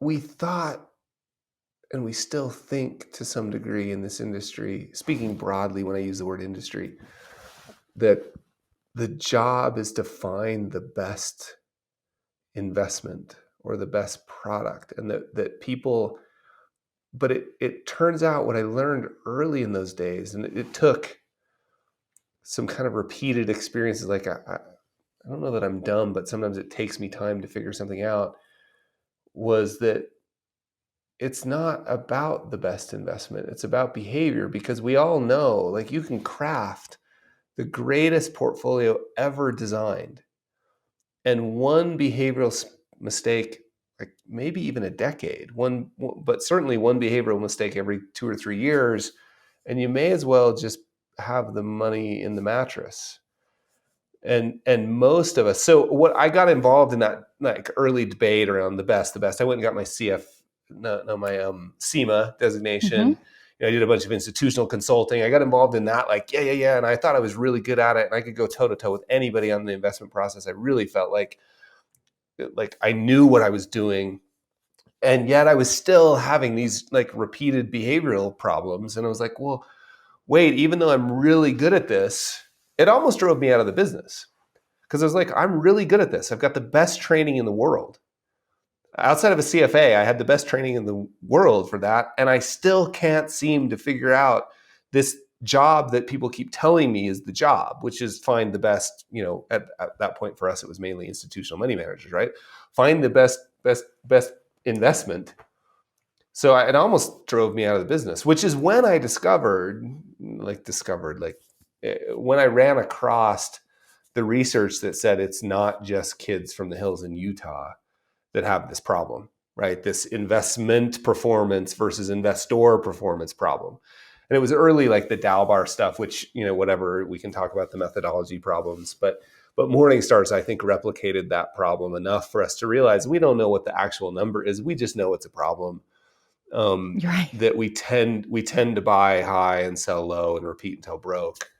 we thought, and we still think to some degree in this industry, speaking broadly when I use the word industry, that the job is to find the best investment or the best product, and that people, but it turns out what I learned early in those days, and it took some kind of repeated experiences, like I don't know that I'm dumb, but sometimes it takes me time to figure something out, was that it's not about the best investment. It's about behavior, because we all know, like, you can craft the greatest portfolio ever designed, and one behavioral mistake, like maybe even a decade, but certainly one behavioral mistake every 2 or 3 years, and you may as well just have the money in the mattress. And most of us, so what, I got involved in that like early debate around the best. I went and got my my SEMA designation. I did a bunch of institutional consulting. I got involved in that, like, yeah. And I thought I was really good at it, and I could go toe to toe with anybody on the investment process. I really felt like I knew what I was doing. And yet I was still having these like repeated behavioral problems. And I was like, well, wait, even though I'm really good at this, it almost drove me out of the business, because I was like, I'm really good at this. I've got the best training in the world. Outside of a CFA, I had the best training in the world for that. And I still can't seem to figure out this job that people keep telling me is the job, which is find the best, at that point for us, it was mainly institutional money managers, right? Find the best investment. So it almost drove me out of the business, which is when I discovered when I ran across the research that said it's not just kids from the hills in Utah that have this problem, right? This investment performance versus investor performance problem. And it was early, like the Dalbar stuff, which, whatever, we can talk about the methodology problems, but Morningstar's, I think, replicated that problem enough for us to realize we don't know what the actual number is. We just know it's a problem. Right. That we tend to buy high and sell low and repeat until broke.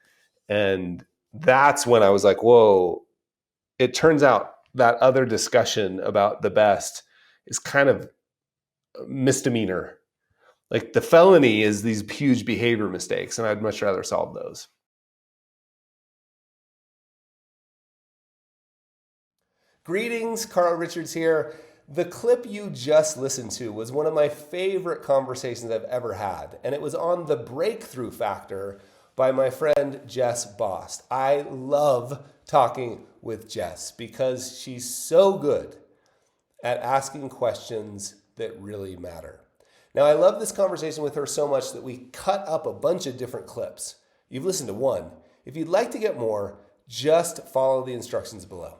And that's when I was like, whoa, it turns out that other discussion about the best is kind of misdemeanor. Like, the felony is these huge behavior mistakes, and I'd much rather solve those. Greetings, Carl Richards here. The clip you just listened to was one of my favorite conversations I've ever had, and it was on the breakthrough factor by my friend Jess Bost. I love talking with Jess because she's so good at asking questions that really matter. Now, I love this conversation with her so much that we cut up a bunch of different clips. You've listened to one. If you'd like to get more, just follow the instructions below.